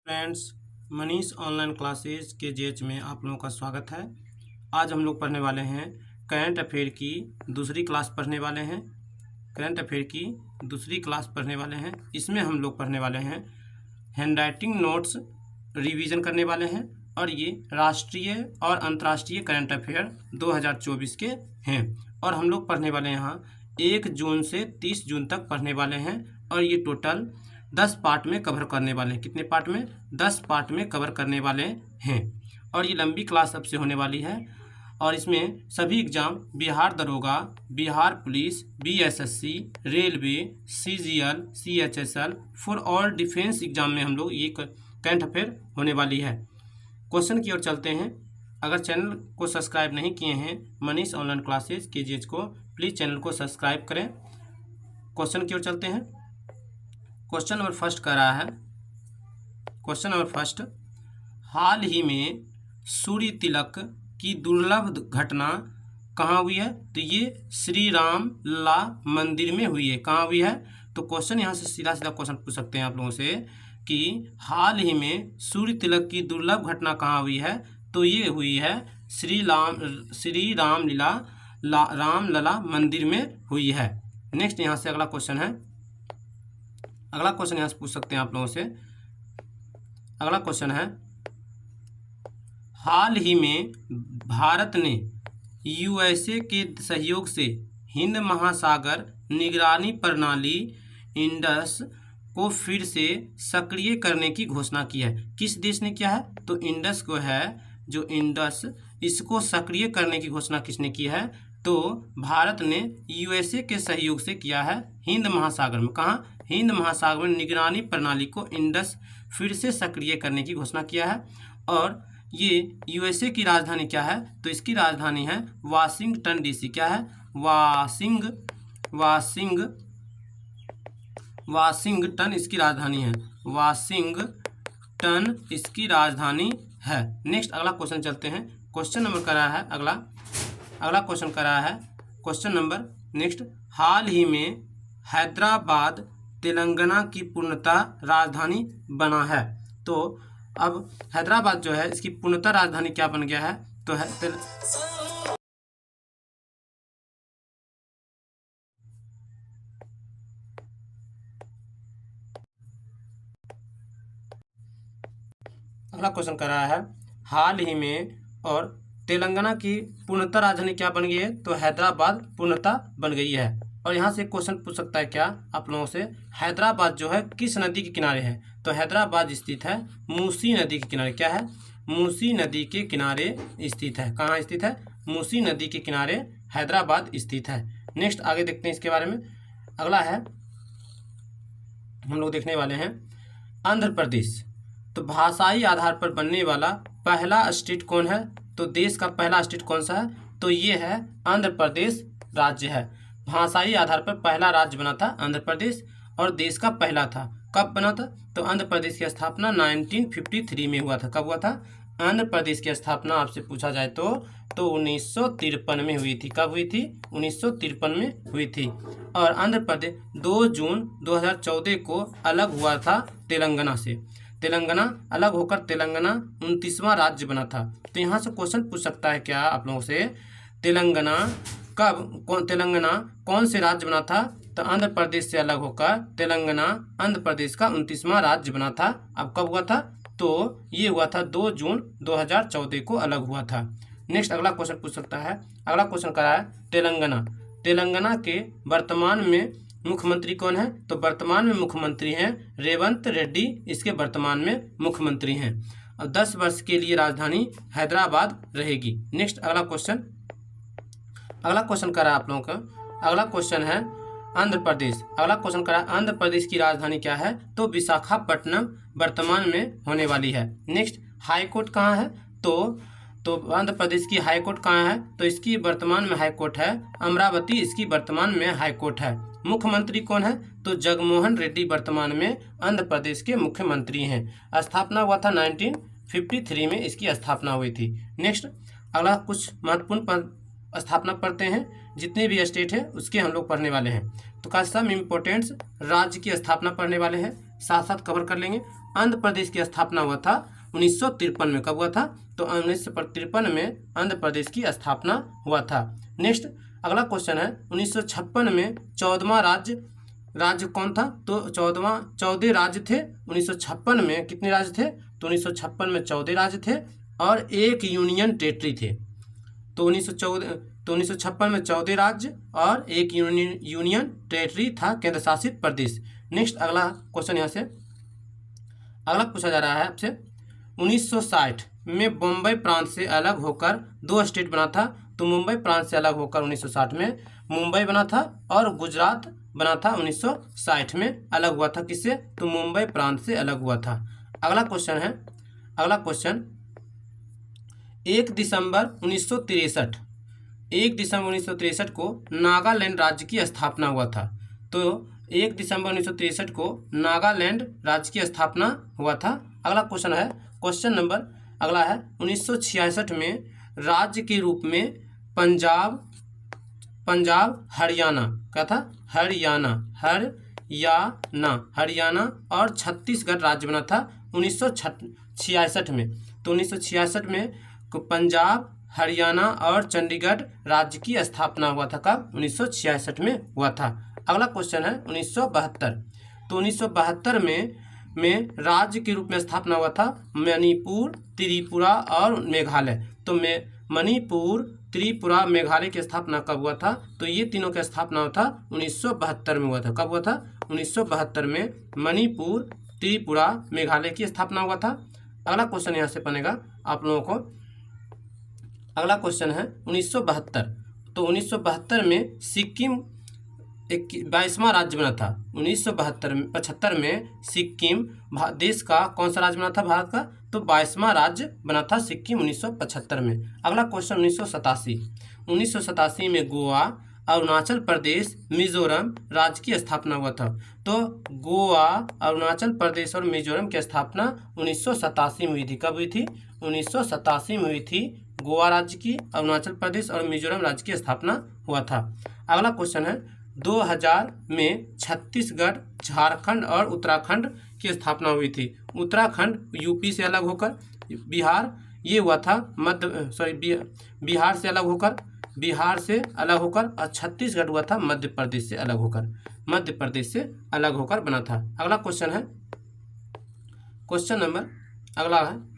Friends, Manish online classes के जेच में आप लोगों का स्वागत है। आज हम लोग पढ़ने वाले हैं करंट अफेयर की दूसरी क्लास पढ़ने वाले हैं। करंट अफेयर की दूसरी क्लास पढ़ने वाले हैं। इसमें हम लोग पढ़ने वाले हैं हैंडराइटिंग नोट्स रिवीजन करने वाले हैं और ये राष्ट्रीय और अंतर्राष्ट्रीय करंट अफेयर 2024 के हैं। और हम लोग पढ़ने वाले यहाँ 1 जून से 30 जून तक पढ़ने वाले हैं और ये टोटल 10 पार्ट में कवर करने वाले हैं। कितने पार्ट में? 10 पार्ट में कवर करने वाले हैं। और ये लंबी क्लास अब से होने वाली है और इसमें सभी एग्जाम बिहार दरोगा, Bihar police, BSSC, railway, CGL, CHSL for all defence exam में हम लोग ये करंट अफेयर होने वाली है। क्वेश्चन की ओर चलते हैं। अगर चैनल को सब्सक्राइब नहीं किए हैं मनीष ऑनलाइन क्लासेस केजीएच को, प्लीज़ चैनल को सब्सक्राइब करें। क्वेश्चन की ओर चलते हैं। क्वेश्चन नंबर फर्स्ट कह रहा है, क्वेश्चन नंबर फर्स्ट, हाल ही में सूर्य तिलक की दुर्लभ घटना कहाँ हुई है? तो ये श्री राम लला मंदिर में हुई है। कहाँ हुई है? तो क्वेश्चन यहाँ से सीधा सीधा क्वेश्चन पूछ सकते हैं आप लोगों से कि हाल ही में सूर्य तिलक की दुर्लभ घटना कहाँ हुई है? तो ये हुई है श्री राम लला मंदिर में हुई है। नेक्स्ट यहाँ से अगला क्वेश्चन है। अगला क्वेश्चन यहाँ से पूछ सकते हैं आप लोगों से। अगला क्वेश्चन है, हाल ही में भारत ने यूएसए के सहयोग से हिंद महासागर निगरानी प्रणाली इंडस को फिर से सक्रिय करने की घोषणा की है। किस देश ने किया है? तो इंडस को है, जो इंडस, इसको सक्रिय करने की घोषणा किसने की है? तो भारत ने यूएसए के सहयोग से किया है हिंद महासागर में। कहाँ? हिंद महासागर में निगरानी प्रणाली को इंडस फिर से सक्रिय करने की घोषणा किया है। और ये यूएसए की राजधानी क्या है? तो इसकी राजधानी है वाशिंगटन डीसी। क्या है? वाशिंगटन इसकी राजधानी है। वाशिंगटन इसकी राजधानी है। नेक्स्ट अगला क्वेश्चन चलते हैं। क्वेश्चन नंबर कर रहा है अगला क्वेश्चन कर रहा है क्वेश्चन नंबर नेक्स्ट, हाल ही में हैदराबाद तेलंगाना की पूर्णतः राजधानी बना है। तो अब हैदराबाद जो है इसकी पूर्णतः राजधानी क्या बन गया है? तो है अगला क्वेश्चन कर रहा है, हाल ही में और तेलंगाना की पूर्णतः राजधानी क्या बन गई है? तो हैदराबाद पूर्णतः बन गई है। और यहाँ से क्वेश्चन पूछ सकता है क्या आप लोगों से, हैदराबाद जो है किस नदी के किनारे है? तो हैदराबाद स्थित है मूसी नदी के किनारे। क्या है? मूसी नदी के किनारे स्थित है। कहाँ स्थित है? मूसी नदी के किनारे हैदराबाद स्थित है। नेक्स्ट आगे देखते हैं इसके बारे में। अगला है, हम लोग देखने वाले हैं आंध्र प्रदेश। तो भाषाई आधार पर बनने वाला पहला स्टेट कौन है? तो देश का पहला स्टेट कौन सा है? तो ये है आंध्र प्रदेश राज्य है। भाषाई आधार पर पहला राज्य बना था आंध्र प्रदेश और देश का पहला था। कब बना था? तो आंध्र प्रदेश की स्थापना 1953 में हुआ था। कब हुआ था? आंध्र प्रदेश की स्थापना आपसे पूछा जाए तो 1953 में हुई थी। कब हुई थी? 1953 में हुई थी। और आंध्र प्रदेश 2 जून 2014 को अलग हुआ था तेलंगाना से। तेलंगाना अलग होकर तेलंगाना 29वां राज्य बना था। तो यहाँ से क्वेश्चन पूछ सकता है क्या आप लोगों से, तेलंगाना कौन से राज्य बना था? तो आंध्र प्रदेश से अलग होकर तेलंगाना आंध्र प्रदेश का 29वां राज्य बना था। अब कब हुआ था? तो ये हुआ था 2 जून 2014 को अलग हुआ था। नेक्स्ट अगला क्वेश्चन पूछ सकता है। अगला क्वेश्चन करा है तेलंगाना के वर्तमान में मुख्यमंत्री कौन है? तो वर्तमान में मुख्यमंत्री हैं रेवंत रेड्डी, इसके वर्तमान में मुख्यमंत्री हैं। और 10 वर्ष के लिए राजधानी हैदराबाद रहेगी। नेक्स्ट अगला क्वेश्चन करा आप लोगों का। अगला क्वेश्चन है आंध्र प्रदेश। अगला क्वेश्चन करा आंध्र प्रदेश की राजधानी क्या है? तो विशाखापट्टनम वर्तमान में होने वाली है। नेक्स्ट हाई कोर्ट कहाँ है? तो आंध्र प्रदेश की हाई कोर्ट कहाँ है? तो इसकी वर्तमान में हाई कोर्ट है अमरावती, इसकी वर्तमान में हाई कोर्ट है। मुख्यमंत्री कौन है? तो जगनमोहन रेड्डी वर्तमान में आंध्र प्रदेश के मुख्यमंत्री हैं। स्थापना हुआ था 1953 में इसकी स्थापना हुई थी। नेक्स्ट अगला कुछ महत्वपूर्ण स्थापना पढ़ते हैं। जितने भी स्टेट है उसके हम लोग पढ़ने वाले हैं। तो का सम इम्पोर्टेंट्स राज्य की स्थापना पढ़ने वाले हैं, साथ साथ कवर कर लेंगे। आंध्र प्रदेश की स्थापना हुआ था 1953 में। कब हुआ था? तो 1953 में आंध्र प्रदेश की स्थापना हुआ था। नेक्स्ट अगला क्वेश्चन है 1956 में 14वां राज्य कौन था? तो 14 राज्य थे 1956 में। कितने राज्य थे? तो 1956 में 14 राज्य थे और एक यूनियन टेरिटरी थे। तो 1956 में 14 राज्य और एक यूनियन टेरिटरी था, केंद्र शासित प्रदेश। नेक्स्ट अगला क्वेश्चन यहाँ से अगला पूछा जा रहा है आपसे 1960 में बम्बई प्रांत से अलग होकर 2 स्टेट बना था। तो मुंबई प्रांत से अलग होकर 1960 में मुंबई बना था और गुजरात बना था 1960 में। अलग हुआ था किससे? तो मुंबई प्रांत से अलग हुआ था। अगला क्वेश्चन 1 दिसंबर 1963 को नागालैंड राज्य की स्थापना हुआ था। तो 1 दिसंबर 1963 को नागालैंड राज्य की स्थापना हुआ था। अगला क्वेश्चन है क्वेश्चन नंबर अगला है 1966 में राज्य के रूप में पंजाब हरियाणा क्या था? हरियाणा और छत्तीसगढ़ राज्य बना था 1966 में। तो 1966 में पंजाब हरियाणा और चंडीगढ़ राज्य की स्थापना हुआ था। कब? 1966 में हुआ था। अगला क्वेश्चन है 1972। तो 1972 में राज्य के रूप में स्थापना हुआ था मणिपुर, त्रिपुरा और मेघालय। तो मणिपुर, त्रिपुरा, मेघालय की स्थापना कब हुआ था? तो ये तीनों की स्थापना हुआ था 1972 में हुआ था। कब हुआ था? 1972 में मणिपुर, त्रिपुरा, मेघालय की स्थापना हुआ था। अगला क्वेश्चन यहाँ से बनेगा आप लोगों को। अगला क्वेश्चन है 1972। तो 1972 में सिक्किम 22वां राज्य बना था। 1975 में सिक्किम देश का कौन सा राज्य बना था भारत का? तो 22वां राज्य बना था सिक्किम 1975 में। अगला क्वेश्चन 1987 में गोवा, अरुणाचल प्रदेश, मिजोरम राज्य की स्थापना हुआ था। तो गोवा, अरुणाचल प्रदेश और मिजोरम की स्थापना 1987 में हुई थी। कब हुई थी? 1987 में हुई थी। गोवा राज्य की, अरुणाचल प्रदेश और मिजोरम राज्य की स्थापना हुआ था। अगला क्वेश्चन है 2000 में छत्तीसगढ़, झारखंड और उत्तराखंड की स्थापना हुई थी। उत्तराखंड यूपी से अलग होकर बिहार ये हुआ था बिहार से अलग होकर और छत्तीसगढ़ हुआ था मध्य प्रदेश से अलग होकर बना था। अगला क्वेश्चन है क्वेश्चन नंबर अगला है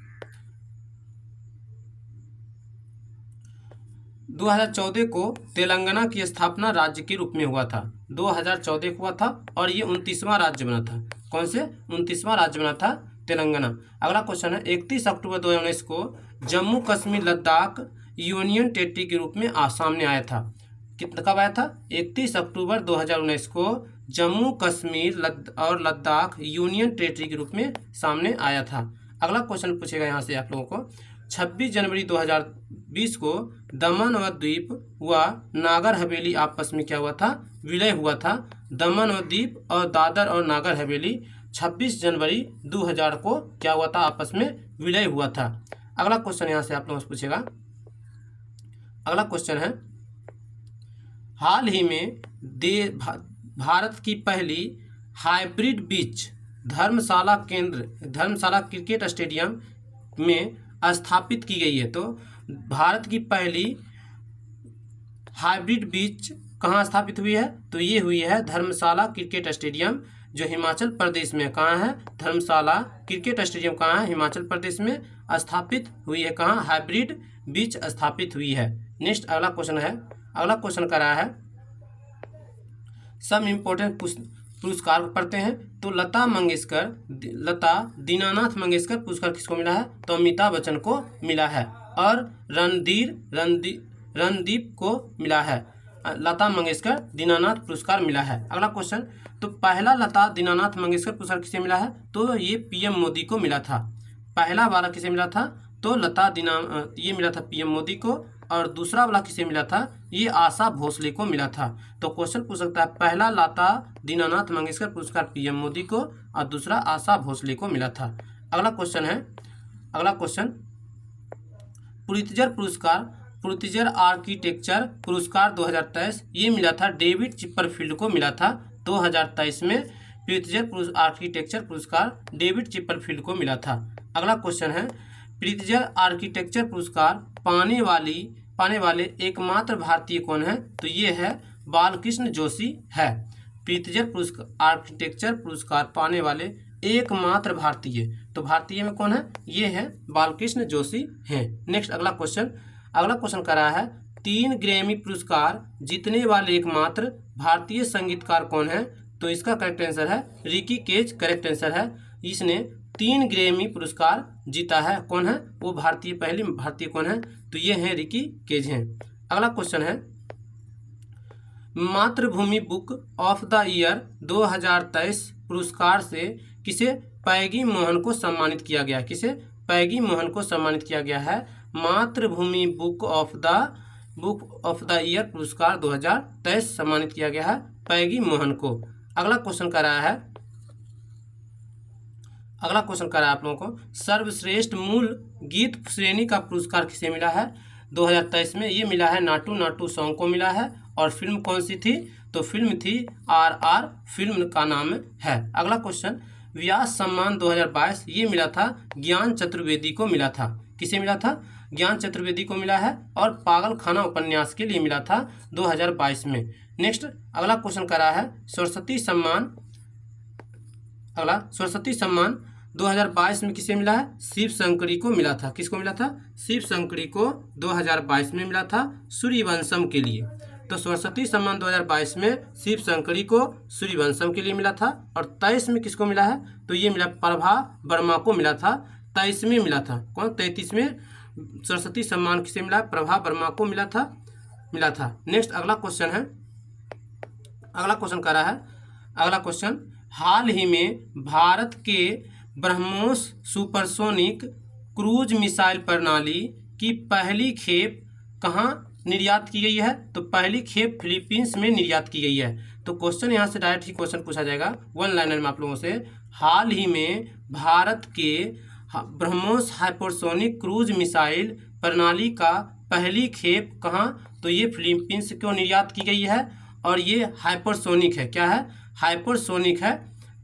2014 को तेलंगाना की स्थापना राज्य के रूप में हुआ था। 2014 को हुआ था और ये 29वां राज्य बना था। कौन से? 29वां राज्य बना था तेलंगाना। अगला क्वेश्चन है 31 अक्टूबर 2019 को जम्मू कश्मीर लद्दाख यूनियन टेरिटरी के रूप में सामने आया था। कब आया था? 31 अक्टूबर 2019 को जम्मू कश्मीर और लद्दाख यूनियन टेरिटरी के रूप में सामने आया था। अगला क्वेश्चन पूछेगा यहाँ से आप लोगों को 26 जनवरी 2020 को दमन और द्वीप व नागर हवेली आपस में क्या हुआ था? विलय हुआ था। दमन और द्वीप और दादर और नागर हवेली 26 जनवरी 2000 को क्या हुआ था? आपस में विलय हुआ था। अगला क्वेश्चन यहाँ से आप लोगों से पूछेगा। अगला क्वेश्चन है हाल ही में भारत की पहली हाइब्रिड बीच धर्मशाला क्रिकेट स्टेडियम में स्थापित की गई है। तो भारत की पहली हाइब्रिड बीच कहाँ स्थापित हुई है? तो ये हुई है धर्मशाला क्रिकेट स्टेडियम, जो हिमाचल प्रदेश में। कहाँ है? धर्मशाला क्रिकेट स्टेडियम कहाँ है? हिमाचल प्रदेश में स्थापित हुई है। कहाँ? हाइब्रिड बीच स्थापित हुई है। नेक्स्ट अगला क्वेश्चन है, अगला क्वेश्चन कर रहा है सब इम्पोर्टेंट पुरस्कार पढ़ते हैं। तो लता दीनानाथ मंगेशकर पुरस्कार किसको मिला है? तो अमिताभ बच्चन को मिला है और रणदीप को मिला है। लता मंगेशकर दीनानाथ पुरस्कार मिला है। अगला क्वेश्चन, तो पहला लता दीनानाथ मंगेशकर पुरस्कार किसे मिला है? तो ये पीएम मोदी को मिला था। पहला वाला किसे मिला था? तो ये मिला था पीएम मोदी को, और दूसरा वाला किसे मिला था? ये आशा भोसले को मिला था। तो क्वेश्चन पूछ सकता है पहला लता दीनानाथ मंगेशकर पुरस्कार पीएम मोदी को और दूसरा आशा भोसले को मिला था। अगला क्वेश्चन है, अगला क्वेश्चन पुलित्जर आर्किटेक्चर पुरस्कार 2023 ये मिला था डेविड चिपरफील्ड को मिला था 2023 में। प्रीतिजर आर्किटेक्चर पुरस्कार डेविड चिपरफील्ड को मिला था। अगला क्वेश्चन है, प्रीतिजर आर्किटेक्चर पुरस्कार पाने वाले एकमात्र भारतीय कौन है? तो ये है बालकृष्ण जोशी है। प्रीतिजर आर्किटेक्चर पुरस्कार पाने वाले एकमात्र भारतीय, तो भारतीय में कौन है? ये है बालकृष्ण जोशी हैं। नेक्स्ट अगला क्वेश्चन कर रहा है, 3 ग्रैमी पुरस्कार जीतने वाले एकमात्र भारतीय संगीतकार कौन है? तो इसका करेक्ट आंसर है रिकी केज, करेक्ट आंसर है। इसने 3 ग्रैमी पुरस्कार जीता है। कौन है वो पहली भारतीय कौन है? तो ये है रिकी केज हैं। अगला क्वेश्चन है, मातृभूमि बुक ऑफ द ईयर 2023 पुरस्कार से किसे पैगी मोहन को सम्मानित किया गया? किसे पैगी मोहन को सम्मानित किया गया है? मातृभूमि बुक ऑफ द ईयर पुरस्कार 2023 सम्मानित किया गया है पैगी मोहन को। अगला क्वेश्चन कर रहा है आप लोगों को, सर्वश्रेष्ठ मूल गीत श्रेणी का पुरस्कार किसे मिला है 2023 में? ये मिला है नाटू नाटू सॉन्ग को मिला है। और फिल्म कौन सी थी? तो फिल्म थी RR, फिल्म का नाम है। अगला क्वेश्चन, व्यास सम्मान 2022 ये मिला था ज्ञान चतुर्वेदी को मिला था। किसे मिला था? ज्ञान चतुर्वेदी को मिला है। और पागल खाना उपन्यास के लिए मिला था 2022 में। नेक्स्ट अगला क्वेश्चन कर रहा है, सरस्वती सम्मान 2022 में किसे मिला है? शिव शंकरी को मिला था। किसको मिला था? शिव शंकरी को 2022 में मिला था सूर्यवंशम के लिए। तो सरस्वती सम्मान 2022 में शिव शंकरी को सूर्यवंशम के लिए मिला था। और 23 में किसको मिला है? तो ये मिला प्रभा वर्मा को मिला था। 23 में मिला था। कौन? 33 में सरस्वती सम्मान किसे मिला? प्रभा वर्मा को मिला था। नेक्स्ट अगला क्वेश्चन कर रहा है, अगला क्वेश्चन, हाल ही में भारत के ब्रह्मोस सुपरसोनिक क्रूज मिसाइल प्रणाली की पहली खेप कहाँ निर्यात की गई है? तो पहली खेप फिलीपींस में निर्यात की गई है। तो क्वेश्चन यहाँ से डायरेक्ट ही क्वेश्चन पूछा जाएगा वन लाइनर में आप लोगों से, हाल ही में भारत के ब्रह्मोस हाइपरसोनिक क्रूज मिसाइल प्रणाली का पहली खेप कहाँ? तो ये फिलीपींस को निर्यात की गई है। और ये हाइपरसोनिक है। क्या है? हाइपरसोनिक है।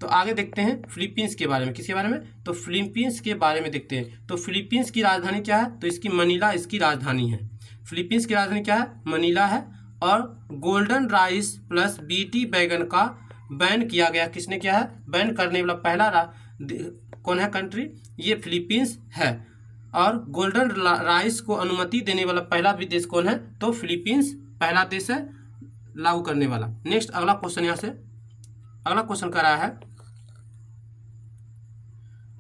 तो आगे देखते हैं फिलीपींस के बारे में। किसके बारे में? तो फिलीपींस के बारे में देखते हैं। तो फिलीपींस की राजधानी क्या है? तो इसकी मनीला इसकी राजधानी है। फिलीपींस की राजधानी क्या है? मनीला है। और गोल्डन राइस प्लस बीटी बैगन का बैन किया गया। किसने किया है? बैन करने वाला पहला कौन है कंट्री? ये फिलीपींस है। और गोल्डन राइस को अनुमति देने वाला पहला भी देश कौन है? तो फिलीपींस पहला देश है लागू करने वाला। नेक्स्ट अगला क्वेश्चन यहाँ से अगला क्वेश्चन कर रहा है,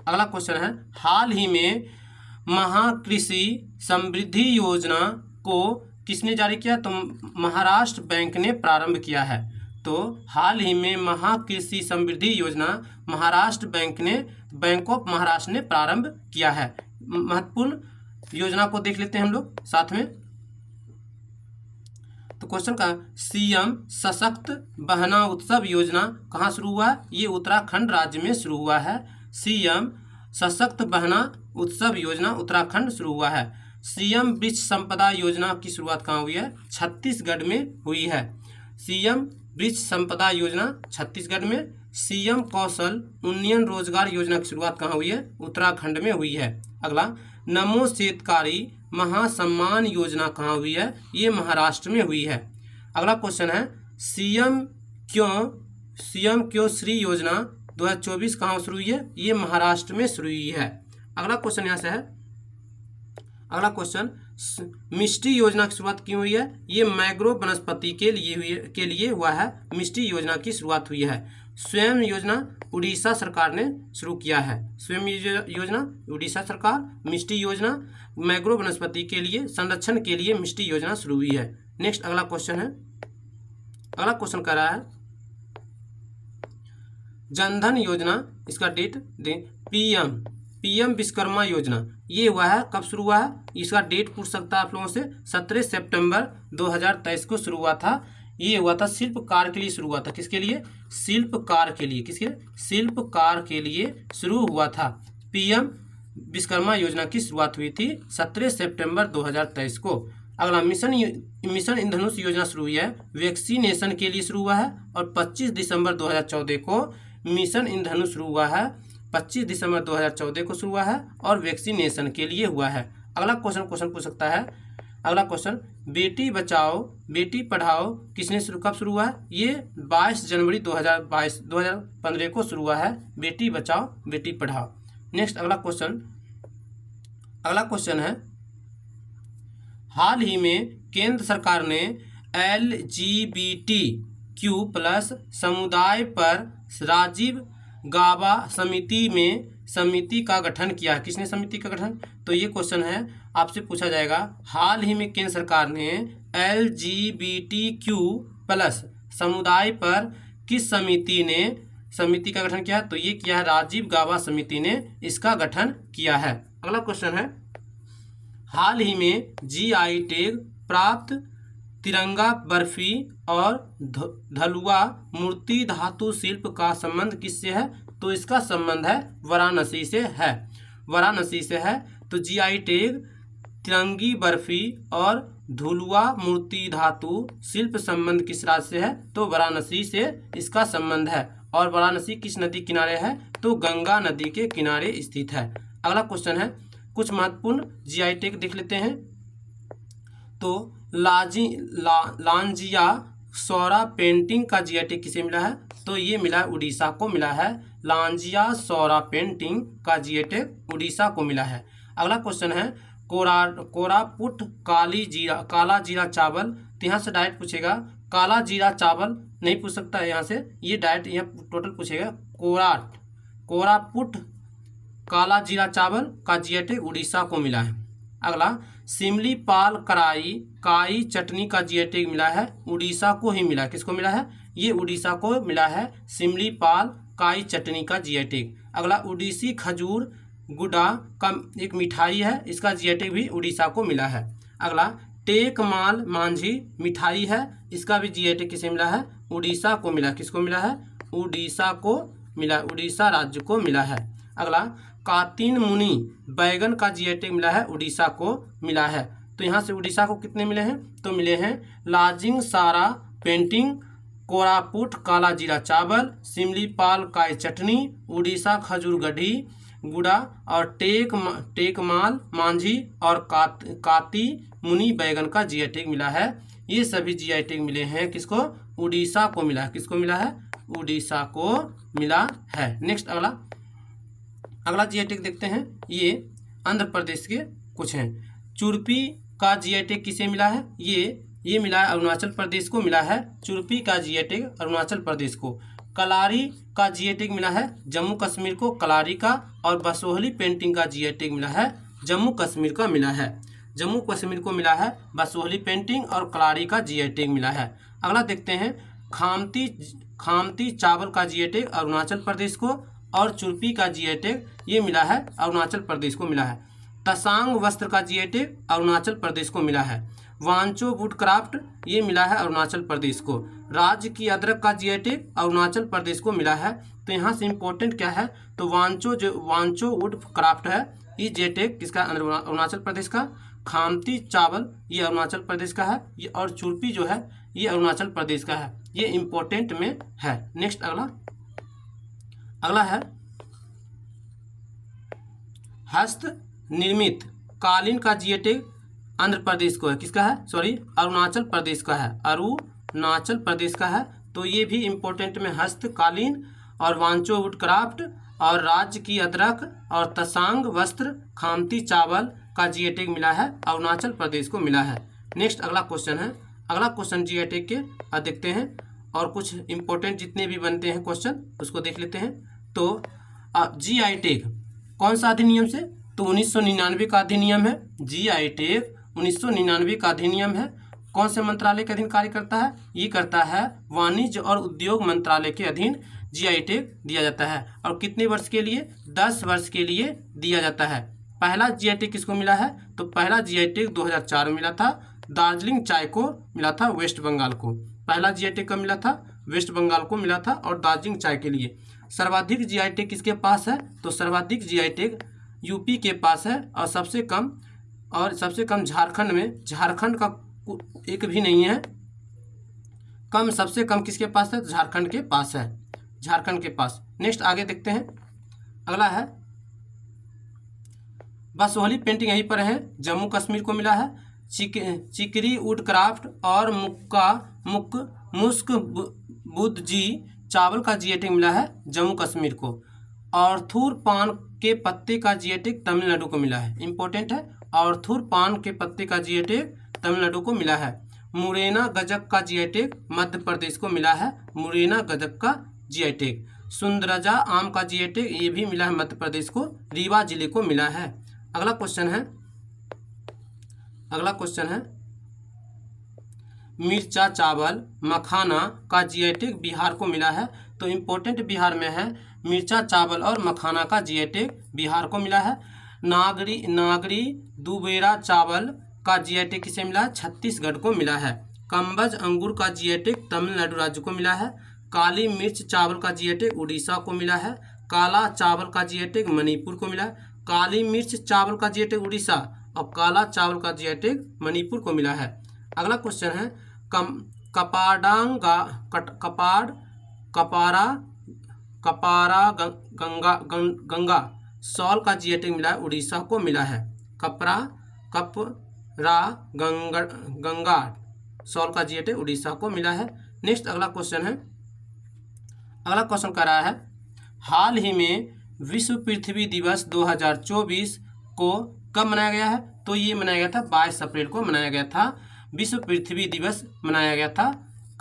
अगला क्वेश्चन है, हाल ही में महाकृषि समृद्धि योजना को किसने जारी किया? तो महाराष्ट्र बैंक ने प्रारंभ किया है। तो हाल ही में महाकृषि समृद्धि योजना महाराष्ट्र बैंक ऑफ महाराष्ट्र ने प्रारंभ किया है। महत्वपूर्ण योजना को देख लेते हैं हम लोग साथ में। तो क्वेश्चन का, सीएम सशक्त बहना उत्सव योजना कहाँ शुरू हुआ? ये उत्तराखंड राज्य में शुरू हुआ है। सीएम सशक्त बहना उत्सव योजना उत्तराखंड शुरू हुआ है। सीएम वृक्ष संपदा योजना की शुरुआत कहाँ हुई है? छत्तीसगढ़ में हुई है। सीएम वृक्ष संपदा योजना छत्तीसगढ़ में। सीएम कौशल उन्नयन रोजगार योजना की शुरुआत कहाँ हुई है? उत्तराखंड में हुई है। अगला, नमो शेतकारी महासम्मान योजना कहाँ हुई है? ये महाराष्ट्र में हुई है। अगला क्वेश्चन है, सीएम क्यों श्री योजना 2024 कहाँ शुरू हुई है? ये महाराष्ट्र में शुरू हुई है। अगला क्वेश्चन यहाँ से है, अगला क्वेश्चन, मिष्टी योजना की शुरुआत क्यों हुई है? ये मैग्रोव वनस्पति के लिए हुआ है। मिष्टी योजना की शुरुआत हुई है। स्वयं योजना उड़ीसा सरकार ने शुरू किया है। स्वयं योजना उड़ीसा सरकार, मिष्टी योजना मैग्रोव वनस्पति के लिए संरक्षण के लिए मिष्टी योजना शुरू हुई है। नेक्स्ट अगला क्वेश्चन है, अगला क्वेश्चन कर रहा है, जनधन योजना, इसका डेट दें। पीएम विश्वकर्मा योजना ये हुआ है, कब शुरू हुआ है? इसका डेट पूछ सकता है आप लोगों से। 17 सितंबर 2023 को शुरू हुआ था। ये हुआ था शिल्पकार के लिए शुरू हुआ था। किसके लिए? शिल्पकार के लिए। किसके? शिल्पकार के लिए शुरू हुआ था। पीएम विश्वकर्मा योजना की शुरुआत हुई थी 17 सितंबर 2023 को। अगला, मिशन इंद्रधनुष योजना शुरू हुई है, वैक्सीनेशन के लिए शुरू हुआ है। और 25 दिसंबर 2014 को मिशन इंद्रधनुष शुरू हुआ है 25 दिसंबर 2014 को शुरू हुआ है और वैक्सीनेशन के लिए हुआ है। अगला क्वेश्चन पूछ सकता है। अगला क्वेश्चन, बेटी बचाओ बेटी पढ़ाओ किसने कब शुरू हुआ है? ये 22 जनवरी 2015 को शुरू हुआ है, बेटी बचाओ बेटी पढ़ाओ। नेक्स्ट अगला क्वेश्चन है, हाल ही में केंद्र सरकार ने LGBTQ+ समुदाय पर राजीव गाबा समिति का गठन किया। किसने समिति का गठन? तो ये क्वेश्चन है, आपसे पूछा जाएगा हाल ही में केंद्र सरकार ने LGBTQ+ समुदाय पर किस समिति का गठन किया? तो ये किया है राजीव गाबा समिति ने इसका गठन किया है। अगला क्वेश्चन है, हाल ही में GI टैग प्राप्त तिरंगा बर्फी और धलुआ मूर्ति धातु शिल्प का संबंध किससे है? तो इसका संबंध है वाराणसी से है। तो GI टैग तिरंगी बर्फी और धुलुआ मूर्ति धातु शिल्प संबंध किस राज्य से है? तो वाराणसी से इसका संबंध है। और वाराणसी किस नदी किनारे है? तो गंगा नदी के किनारे स्थित है। अगला क्वेश्चन है, कुछ महत्वपूर्ण GI टैग देख लेते हैं। तो लांजिया सौरा पेंटिंग का GI टैग किसे मिला है? तो ये मिला है उड़ीसा को मिला है। लांजिया सौरा पेंटिंग का GI टैग उड़ीसा को मिला है। अगला क्वेश्चन है, कोरापुट काला जीरा चावल। तो यहाँ से डायरेक्ट पूछेगा, काला जीरा चावल नहीं पूछ सकता है यहाँ से, ये डायरेक्ट यहाँ टोटल पूछेगा। कोरापुट काला जीरा चावल का GI टैग उड़ीसा को मिला है। अगला, सिमली पाल काई चटनी का GI टैग मिला है, उड़ीसा को ही मिला। किसको मिला है? ये उड़ीसा को मिला है, सिमली पाल काई चटनी का GI टैग। अगला, उड़ीसी खजूर गुड़ा का एक मिठाई है, इसका GI टैग भी उड़ीसा को मिला है। अगला, टेकमाल मांझी मिठाई है, इसका भी GI टैग किसे मिला है? उड़ीसा को मिला। किसको मिला है? उड़ीसा को मिला, उड़ीसा राज्य को मिला है। अगला, कातिन मुनि बैगन का GI टैग मिला है, उड़ीसा को मिला है। तो यहाँ से उड़ीसा को कितने मिले हैं? तो मिले हैं लाजिंग सारा पेंटिंग, कोरापुट काला जीरा चावल, सिमलीपाल काई चटनी, उड़ीसा खजूर गढ़ी गुड़ा और टेकमाल मांझी और काती मुनि बैगन का GI टैग मिला है। ये सभी GI टैग मिले हैं किसको? उड़ीसा को मिला है। किसको मिला है? उड़ीसा को मिला है। नेक्स्ट अगला GI टैग देखते हैं। ये आंध्र प्रदेश के कुछ हैं। चुरपी का GI टैग किसे मिला है? ये मिला है अरुणाचल प्रदेश को मिला है। चुरपी का GI टैग अरुणाचल प्रदेश को। कलारी का GI टैग मिला है जम्मू कश्मीर को, कलारी का। और बसोहली पेंटिंग का GI टैग मिला है जम्मू कश्मीर का मिला है। जम्मू कश्मीर को मिला है बसोहली पेंटिंग और कलारी का GI टैग मिला है। अगला देखते हैं, खामती चावल का GI टैग अरुणाचल प्रदेश को और चुरपी का GI टैग ये मिला है अरुणाचल प्रदेश को मिला है। तसांग वस्त्र का GI टैग अरुणाचल प्रदेश को मिला है। वांचो वुडक्राफ्ट ये मिला है अरुणाचल प्रदेश को। राज्य की अदरक का GI टैग अरुणाचल प्रदेश को मिला है। तो यहाँ से इम्पोर्टेंट क्या है? तो वांचो वुड क्राफ्ट है, ये GI टैग किसका? अरुणाचल प्रदेश का। खामती चावल ये अरुणाचल प्रदेश का है, ये और चुरपी जो है ये अरुणाचल प्रदेश का है। ये इम्पोर्टेंट में है। नेक्स्ट अगला है, हस्त निर्मित कालीन का GI टैग आंध्र प्रदेश को है। किसका है? अरुणाचल प्रदेश का है। अरुणाचल प्रदेश का है। तो ये भी इम्पोर्टेंट में हस्तकालीन और वांचो वुडक्राफ्ट और राज्य की अदरक और तसांग वस्त्र खामती चावल का GI टैग मिला है अरुणाचल प्रदेश को मिला है। नेक्स्ट अगला क्वेश्चन GI टैग के देखते हैं और कुछ इम्पोर्टेंट जितने भी बनते हैं क्वेश्चन उसको देख लेते हैं। तो GI टैग कौन सा अधिनियम से? तो 1999 का अधिनियम है। GI टैग 1999 का अधिनियम है। कौन से मंत्रालय के अधीन कार्य करता है? ये करता है वाणिज्य और उद्योग मंत्रालय के अधीन GI टैग दिया जाता है। और कितने वर्ष के लिए? 10 वर्ष के लिए दिया जाता है। पहला GI टैग किसको मिला है? तो पहला GI टैग 2004 में मिला था, दार्जिलिंग चाय को मिला था वेस्ट बंगाल को। पहला GI टैग कब मिला था? वेस्ट बंगाल को मिला था और दार्जिलिंग चाय के लिए। सर्वाधिक GI टैग किसके पास है? तो सर्वाधिक GI टैग यूपी के पास है और सबसे कम झारखंड में, झारखंड का एक भी नहीं है। सबसे कम किसके पास है? झारखंड के पास है। झारखंड के पास। नेक्स्ट आगे देखते हैं, अगला है बसोहली पेंटिंग यहीं पर है, जम्मू कश्मीर को मिला है। चिकरी वुड क्राफ्ट और मुस्क बुद्ध जी चावल का जीएटिक मिला है जम्मू कश्मीर को। ऑर्थूर पान के पत्ते का जीएटिक तमिलनाडु को मिला है, इंपॉर्टेंट है। ऑर्थूर पान के पत्ते का जीएटिक तमिलनाडु को मिला है। मुरैना गजक का जीएटिक मध्य प्रदेश को मिला है, मुरैना गजक का जीएटिक। सुंदरजा आम का जीएटिक ये भी मिला है मध्य प्रदेश को, रीवा जिले को मिला है। अगला क्वेश्चन है मिर्चा चावल मखाना का जीएटिक बिहार को मिला है। तो इम्पोर्टेंट बिहार में है, मिर्चा चावल और मखाना का जीएटिक बिहार को मिला है। नागरी दुबेरा चावल का जीएटिक किसे मिला है? छत्तीसगढ़ को मिला है। कंबज अंगूर का जीएटिक तमिलनाडु राज्य को मिला है। काली मिर्च चावल का जीएटिक उड़ीसा को मिला है। काला चावल का जीएटिक मणिपुर को मिला है। काली मिर्च चावल का जीएटिक उड़ीसा और काला चावल का जीएटिक मणिपुर को मिला है। अगला क्वेश्चन है कपारा गंगा सॉल का जीएटिक मिला है, उड़ीसा को मिला है। कपरा गंगा सॉल का जीएटिक उड़ीसा को मिला है। नेक्स्ट अगला क्वेश्चन कह रहा है हाल ही में विश्व पृथ्वी दिवस 2024 को कब मनाया गया है? तो ये मनाया गया था 22 अप्रैल को मनाया गया था। विश्व पृथ्वी दिवस मनाया गया था,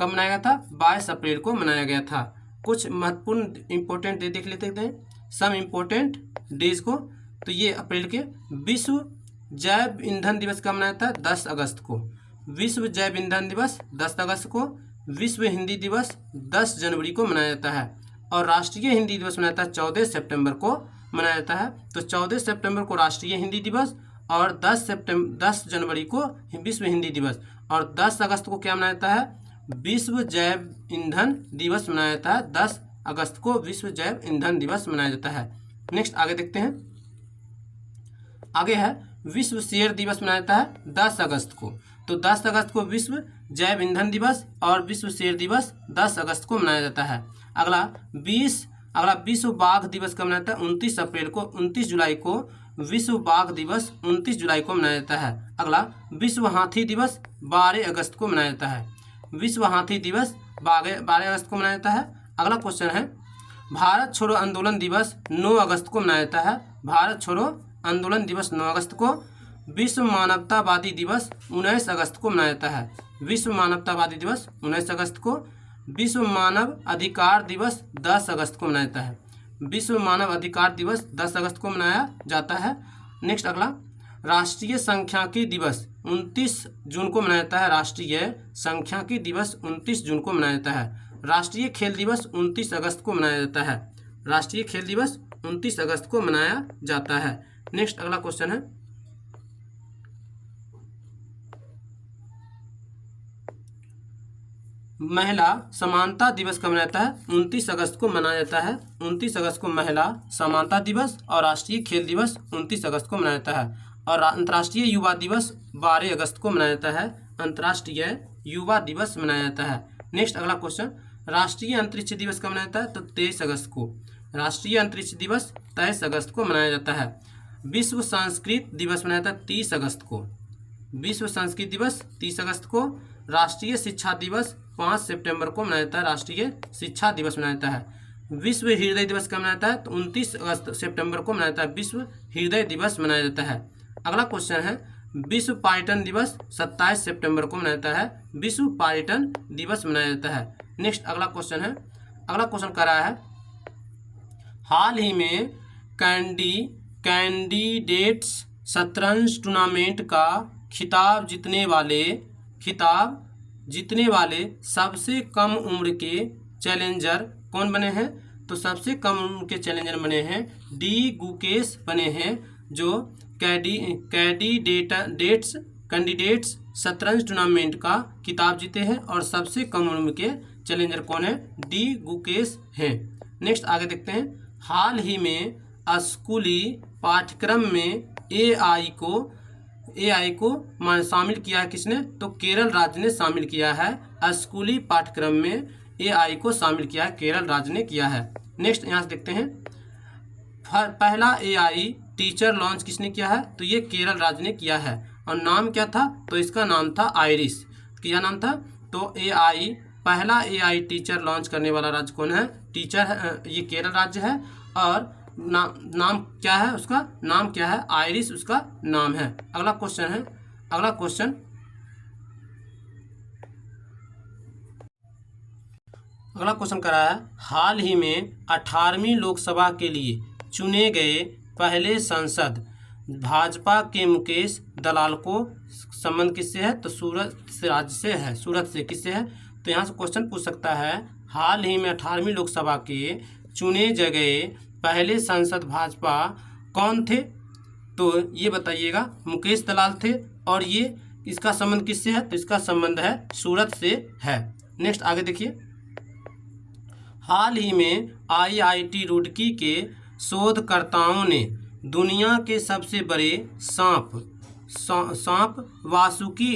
कब मनाया गया था? 22 अप्रैल को मनाया गया था। कुछ महत्वपूर्ण इंपॉर्टेंट डे देख लेते हैं, सम इम्पोर्टेंट डेज को। तो ये अप्रैल के विश्व जैव ईंधन दिवस कब मनाया था? 10 अगस्त को। विश्व जैव ईंधन दिवस 10 अगस्त को। विश्व हिंदी दिवस 10 जनवरी को मनाया जाता है और राष्ट्रीय हिंदी दिवस मनाया जाता है 14 सितंबर को मनाया जाता है। तो 14 सितंबर को राष्ट्रीय हिंदी दिवस और 10 जनवरी को विश्व हिंदी दिवस और 10 अगस्त को क्या मनाया जाता है? विश्व जैव ईंधन दिवस मनाया जाता है। 10 अगस्त को विश्व जैव ईंधन दिवस मनाया जाता है। नेक्स्ट आगे देखते हैं, आगे है विश्व शेर दिवस मनाया जाता है 10 अगस्त को। तो 10 अगस्त को विश्व जैव ईंधन दिवस और विश्व शेर दिवस 10 अगस्त को मनाया जाता है। अगला विश्व बाघ दिवस कब मनाया जाता है? 29 अप्रैल को। 29 जुलाई को विश्व बाघ दिवस 29 जुलाई को मनाया जाता है। अगला विश्व हाथी दिवस 12 अगस्त को मनाया जाता है। विश्व हाथी दिवस 12 अगस्त को मनाया जाता है। अगला क्वेश्चन है भारत छोड़ो आंदोलन दिवस 9 अगस्त को मनाया जाता है। भारत छोड़ो आंदोलन दिवस 9 अगस्त को। विश्व मानवतावादी दिवस 19 अगस्त को मनाया जाता है। विश्व मानवतावादी दिवस 19 अगस्त को। विश्व मानव अधिकार दिवस 10 अगस्त को मनाया जाता है। विश्व मानव अधिकार दिवस 10 अगस्त को मनाया जाता है। नेक्स्ट अगला राष्ट्रीय सांख्यिकी दिवस 29 जून को मनाया जाता है। राष्ट्रीय सांख्यिकी दिवस 29 जून को मनाया जाता है। राष्ट्रीय खेल दिवस 29 अगस्त को मनाया जाता है। राष्ट्रीय खेल दिवस 29 अगस्त को मनाया जाता है। नेक्स्ट अगला क्वेश्चन है महिला समानता दिवस कब मनाया जाता है? 29 अगस्त को मनाया जाता है। 29 अगस्त को महिला समानता दिवस और राष्ट्रीय खेल दिवस 29 अगस्त को मनाया जाता है। और अंतर्राष्ट्रीय युवा दिवस 12 अगस्त को मनाया जाता है। अंतर्राष्ट्रीय युवा दिवस मनाया जाता है। नेक्स्ट अगला क्वेश्चन राष्ट्रीय अंतरिक्ष दिवस कब मनाया जाता है? तो 23 अगस्त को। राष्ट्रीय अंतरिक्ष दिवस 23 अगस्त को मनाया जाता है। विश्व संस्कृत दिवस मनाया जाता है 30 अगस्त को। विश्व संस्कृत दिवस 30 अगस्त को। राष्ट्रीय शिक्षा दिवस 5 सितंबर को मनाया जाता है। राष्ट्रीय शिक्षा दिवस मनाया जाता है। विश्व हृदय दिवस कब मनाया जाता है? तो 29 सितंबर को मनाया जाता है। विश्व हृदय दिवस मनाया जाता है। अगला क्वेश्चन है विश्व पर्यटन दिवस 27 सितंबर को मनाया जाता है। विश्व पर्यटन दिवस मनाया जाता है। नेक्स्ट अगला क्वेश्चन है, अगला क्वेश्चन कर रहा है हाल ही में कैंडिडेट्स शतरंज टूर्नामेंट का खिताब जीतने वाले सबसे कम उम्र के चैलेंजर कौन बने हैं? तो सबसे कम उम्र के चैलेंजर बने हैं डी गुकेश बने हैं, जो कैंडिडेट्स शतरंज टूर्नामेंट का खिताब जीते हैं और सबसे कम उम्र के चैलेंजर कौन है? डी गुकेश हैं। नेक्स्ट आगे देखते हैं हाल ही में स्कूली पाठ्यक्रम में एआई को शामिल किया है किसने? तो केरल राज्य ने शामिल किया है। स्कूली पाठ्यक्रम में AI को शामिल किया है, केरल राज्य ने किया है। नेक्स्ट यहाँ से देखते हैं, पहला AI टीचर लॉन्च किसने किया है? तो ये केरल राज्य ने किया है। और नाम क्या था? तो इसका नाम था आइरिस। क्या नाम था? तो AI पहला AI टीचर लॉन्च करने वाला राज्य कौन है? टीचर है, ये केरल राज्य है। और नाम क्या है उसका? नाम क्या है? आइरिस उसका नाम है। अगला क्वेश्चन है, अगला क्वेश्चन कर रहा है, हाल ही में 18वीं लोकसभा के लिए चुने गए पहले सांसद भाजपा के मुकेश दलाल को संबंध किससे है? तो सूरत से राज्य से है। सूरत से किससे है? तो यहाँ से क्वेश्चन पूछ सकता है, हाल ही में 18वीं लोकसभा के चुने गए पहले सांसद भाजपा कौन थे? तो ये बताइएगा, मुकेश दलाल थे। और ये इसका संबंध किससे है? तो इसका संबंध है सूरत से है। नेक्स्ट आगे देखिए, हाल ही में IIT रुड़की के शोधकर्ताओं ने दुनिया के सबसे बड़े सांप वासुकी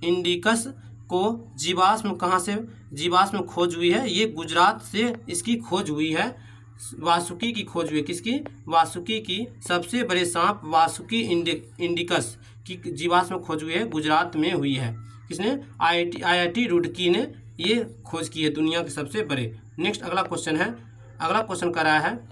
इंडिकस को जीवाश्म खोज हुई है। ये गुजरात से इसकी खोज हुई है। वासुकी की खोज हुई है। किसकी? वासुकी की। सबसे बड़े सांप वासुकी इंडिकस की जीवाश्म खोज हुई है, गुजरात में हुई है। किसने? IIT रुड़की ने ये खोज की है, दुनिया के सबसे बड़े। नेक्स्ट अगला क्वेश्चन है, अगला क्वेश्चन कर रहा है,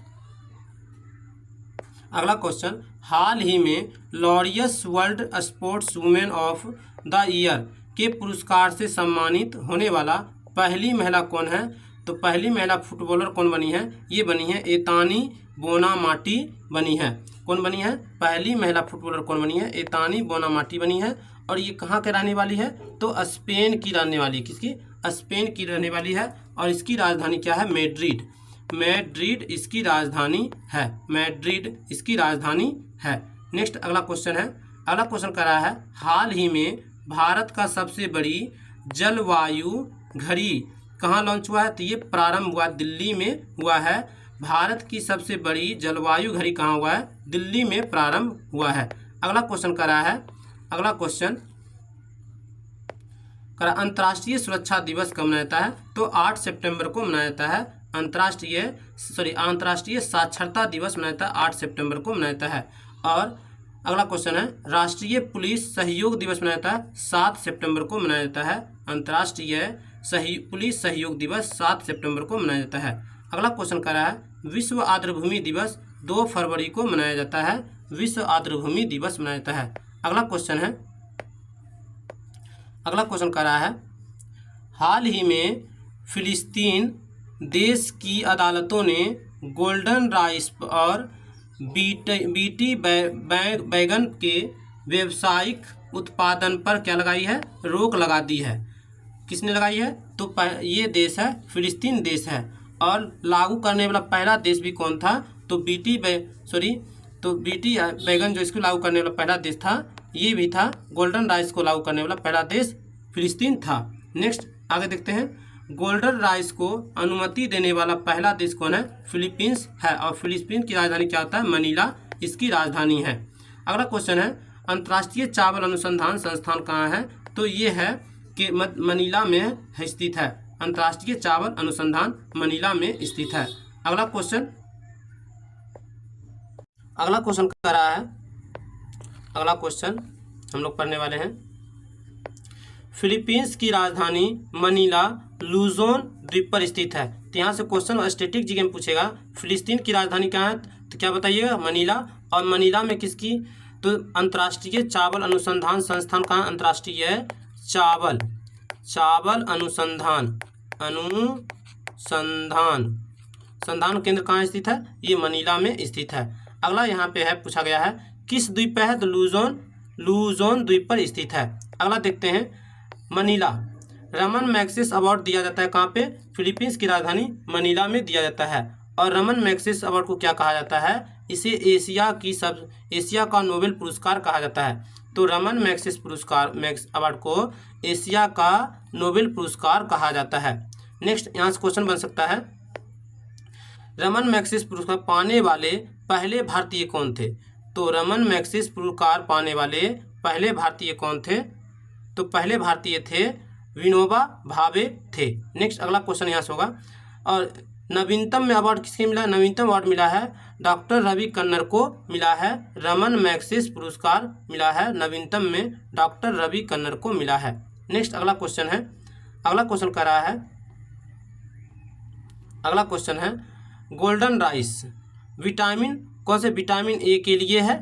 अगला क्वेश्चन, हाल ही में Laureus world sports women of the year के पुरस्कार से सम्मानित होने वाला पहली महिला कौन है? तो पहली महिला फुटबॉलर कौन बनी है? ये बनी है एतानी बोनामाटी बनी है। कौन बनी है? पहली महिला फुटबॉलर कौन बनी है? एतानी बोनामाटी बनी है। और ये कहाँ के रहने वाली है? तो स्पेन की रहने वाली। किसकी? स्पेन की रहने वाली है। और इसकी राजधानी क्या है? मैड्रिड। मैड्रिड इसकी राजधानी है। मैड्रिड इसकी राजधानी है। नेक्स्ट अगला क्वेश्चन है, अगला क्वेश्चन कर रहा है, हाल ही में भारत का सबसे बड़ी जलवायु घड़ी कहाँ लॉन्च हुआ है? तो ये प्रारंभ हुआ दिल्ली में हुआ है। भारत की सबसे बड़ी जलवायु घड़ी कहाँ हुआ है? दिल्ली में प्रारंभ हुआ है। अगला क्वेश्चन कर रहा है, अगला क्वेश्चन अंतर्राष्ट्रीय सुरक्षा दिवस कब मनाया जाता है? तो 8 सितंबर को मनाया जाता है। अंतर्राष्ट्रीय साक्षरता दिवस मनाया जाता है, 8 सितंबर को मनाया जाता है। और अगला क्वेश्चन है, राष्ट्रीय पुलिस सहयोग दिवस मनाया जाता है, 7 सितंबर को मनाया जाता है। अंतर्राष्ट्रीय पुलिस सहयोग दिवस 7 सितंबर को मनाया जाता है। अगला क्वेश्चन कर रहा है, विश्व आर्द्रभूमि दिवस 2 फरवरी को मनाया जाता है। विश्व आर्द्रभूमि दिवस मनाया जाता है। अगला क्वेश्चन है, अगला क्वेश्चन कर रहा है, हाल ही में फिलिस्तीन देश की अदालतों ने गोल्डन राइस और बीटी बैगन के व्यावसायिक उत्पादन पर क्या लगाई है? रोक लगा दी है। किसने लगाई है? तो ये देश है, फिलिस्तीन देश है। और लागू करने वाला पहला देश भी कौन था? तो बीटी बैगन जो इसको लागू करने वाला पहला देश था, ये भी था। गोल्डन राइस को लागू करने वाला पहला देश फिलिस्तीन था। नेक्स्ट आगे देखते हैं, गोल्डन राइस को अनुमति देने वाला पहला देश कौन है? फिलीपींस है। और फिलीपींस की राजधानी क्या होता है? मनीला इसकी राजधानी है। अगला क्वेश्चन है, अंतर्राष्ट्रीय चावल अनुसंधान संस्थान कहाँ है? तो ये है कि मनीला में स्थित है। अंतर्राष्ट्रीय चावल अनुसंधान मनीला में स्थित है। अगला क्वेश्चन कर रहा है, अगला क्वेश्चन हम लोग पढ़ने वाले हैं, फिलीपींस की राजधानी मनीला लुजोन द्वीप पर स्थित है। तो यहाँ से क्वेश्चन स्टैटिक जीके में पूछेगा, फिलिस्तीन की राजधानी कहाँ है? तो क्या बताइएगा? मनीला। और मनीला में किसकी? तो अंतर्राष्ट्रीय चावल अनुसंधान संस्थान कहाँ? अंतर्राष्ट्रीय चावल अनुसंधान केंद्र कहाँ स्थित है? ये मनीला में स्थित है। अगला यहाँ पे है, पूछा गया है किस द्वीप पे है? तो लुजोन द्वीप पर स्थित है। अगला देखते हैं, मनीला रमन मैग्सेसे अवार्ड दिया जाता है कहाँ पे? फिलीपींस की राजधानी मनीला में दिया जाता है। और रमन मैग्सेसे अवार्ड को क्या कहा जाता है? इसे एशिया का नोबेल पुरस्कार कहा जाता है। तो रमन मैग्सेसे अवार्ड को एशिया का नोबेल पुरस्कार कहा जाता है। नेक्स्ट यहाँ से क्वेश्चन बन सकता है, रमन मैग्सेसे पुरस्कार पाने वाले पहले भारतीय कौन थे? तो रमन मैग्सेसे पुरस्कार पाने वाले पहले भारतीय कौन थे? तो पहले भारतीय थे विनोबा भावे थे। नेक्स्ट अगला क्वेश्चन यहाँ से होगा। और नवीनतम में अवार्ड किसके मिला है? नवीनतम अवार्ड मिला है डॉक्टर रवि कन्नर को मिला है। रमन मैग्सेस पुरस्कार मिला है नवीनतम में डॉक्टर रवि कन्नर को मिला है। नेक्स्ट अगला क्वेश्चन है, अगला क्वेश्चन कर रहा है, अगला क्वेश्चन है गोल्डन राइस विटामिन कौन से? विटामिन ए के लिए है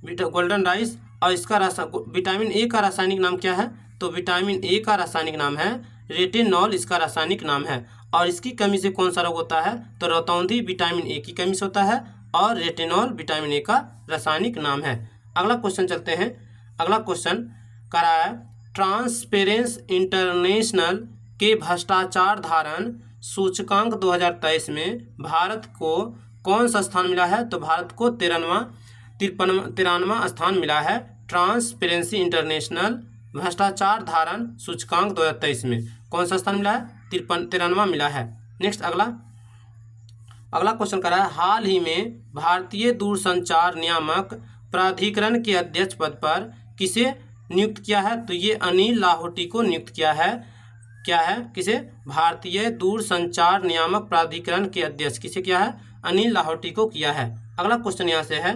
गोल्डन राइस, और इसका विटामिन ए का रासायनिक नाम क्या है? तो विटामिन ए का रासायनिक नाम है रेटिनॉल, इसका रासायनिक नाम है। और इसकी कमी से कौन सा रोग होता है? तो रतौंधी विटामिन ए की कमी से होता है, और रेटिनॉल विटामिन ए का रासायनिक नाम है। अगला क्वेश्चन चलते हैं। अगला क्वेश्चन करा है ट्रांसपेरेंसी इंटरनेशनल के भ्रष्टाचार धारण सूचकांक 2023 में भारत को कौन सा स्थान मिला है? तो भारत को 93वां स्थान मिला है ट्रांसपेरेंसी इंटरनेशनल भ्रष्टाचार धारण सूचकांक 2023 में। कौन सा स्थान मिला है? 93वां मिला है। नेक्स्ट अगला क्वेश्चन कर रहा है हाल ही में भारतीय दूरसंचार नियामक प्राधिकरण के अध्यक्ष पद पर किसे नियुक्त किया है? तो ये अनिल लाहोटी को नियुक्त किया है। क्या है? किसे? भारतीय दूरसंचार नियामक प्राधिकरण के अध्यक्ष किसे किया है? अनिल लाहोटी को किया है। अगला क्वेश्चन यहाँ से है,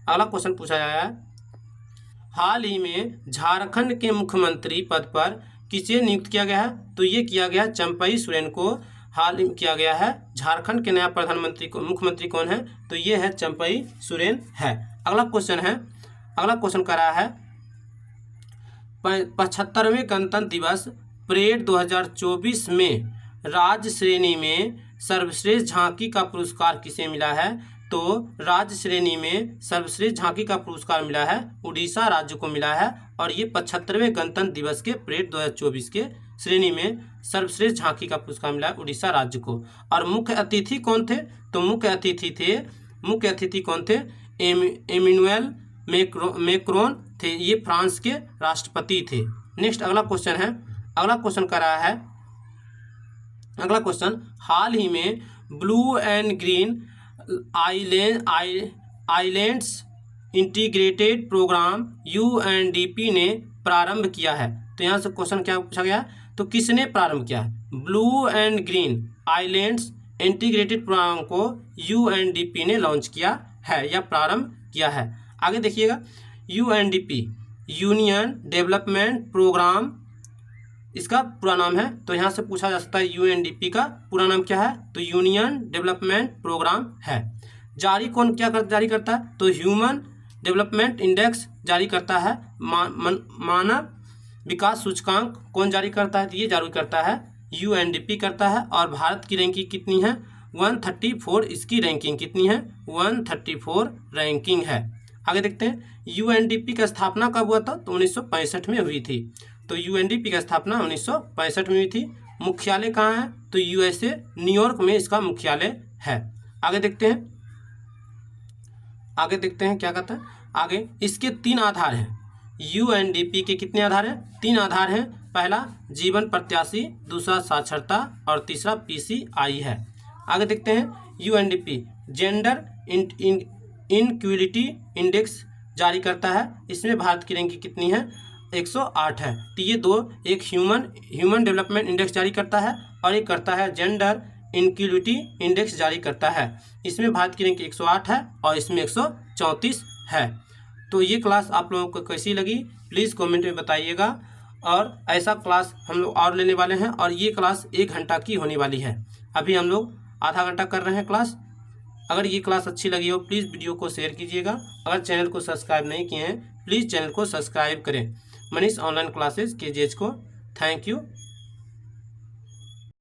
अगला क्वेश्चन पूछा गया है हाल ही में झारखंड के मुख्यमंत्री पद पर किसे नियुक्त किया गया है? तो ये किया गया चंपई सोरेन को हाल ही किया गया है। झारखंड के नया प्रधानमंत्री को मुख्यमंत्री कौन है? तो ये है चंपई सोरेन है। अगला क्वेश्चन है, अगला क्वेश्चन कर रहा है 75वें गणतंत्र दिवस परेड 2024 में राज्य श्रेणी में सर्वश्रेष्ठ झांकी का पुरस्कार किसे मिला है? तो राज्य श्रेणी में सर्वश्रेष्ठ झांकी का पुरस्कार मिला है उड़ीसा राज्य को मिला है। और ये 75वें गणतंत्र दिवस के परेड 2024 के श्रेणी में सर्वश्रेष्ठ झांकी का पुरस्कार मिला है उड़ीसा राज्य को। और मुख्य अतिथि कौन थे? तो मुख्य अतिथि कौन थे? एमेनुएल मैक्रोन थे, ये फ्रांस के राष्ट्रपति थे। नेक्स्ट अगला क्वेश्चन है, अगला क्वेश्चन कर रहा है, अगला क्वेश्चन हाल ही में blue and green islands integrated programme UNDP ने प्रारंभ किया है। तो यहाँ से क्वेश्चन क्या पूछा गया? तो किसने प्रारंभ किया है? Blue and green islands integrated programme को UNDP ने लॉन्च किया है या प्रारंभ किया है। आगे देखिएगा UNDP यूनियन डेवलपमेंट प्रोग्राम इसका पूरा नाम है। तो यहाँ से पूछा जा सकता है UNDP का पूरा नाम क्या है? तो यूनियन डेवलपमेंट प्रोग्राम है। जारी कौन जारी करता है? तो ह्यूमन डेवलपमेंट इंडेक्स जारी करता है। मानव विकास सूचकांक कौन जारी करता है? तो ये जारी करता है UNDP करता है। और भारत की रैंकिंग कितनी है? 134। इसकी रैंकिंग कितनी है? 134 रैंकिंग है। आगे देखते हैं UNDP का स्थापना कब हुआ था? तो 1965 में हुई थी। तो UNDP की स्थापना 1965 में हुई थी। मुख्यालय कहाँ है? तो USA न्यूयॉर्क में इसका मुख्यालय है। आगे देखते हैं, आगे देखते हैं क्या कहता है। आगे इसके 3 आधार हैं। UNDP के कितने आधार हैं? 3 आधार हैं। पहला जीवन प्रत्याशी, दूसरा साक्षरता और तीसरा PCI है। आगे देखते हैं UNDP जेंडर इनक्वलिटी इंडेक्स जारी करता है। इसमें भारत की रैंकिंग कितनी है? 108 है। तो ये दो, एक ह्यूमन डेवलपमेंट इंडेक्स जारी करता है और एक करता है जेंडर इनक्वलिटी इंडेक्स जारी करता है। इसमें भारत की रैंक 108 है और इसमें 134 है। तो ये क्लास आप लोगों को कैसी लगी प्लीज़ कमेंट में बताइएगा। और ऐसा क्लास हम लोग और लेने वाले हैं और ये क्लास 1 घंटा की होने वाली है। अभी हम लोग आधा घंटा कर रहे हैं क्लास। अगर ये क्लास अच्छी लगी हो प्लीज़ वीडियो को शेयर कीजिएगा। अगर चैनल को सब्सक्राइब नहीं किए हैं प्लीज़ चैनल को सब्सक्राइब करें। मनीष ऑनलाइन क्लासेस KGH को। Thank you.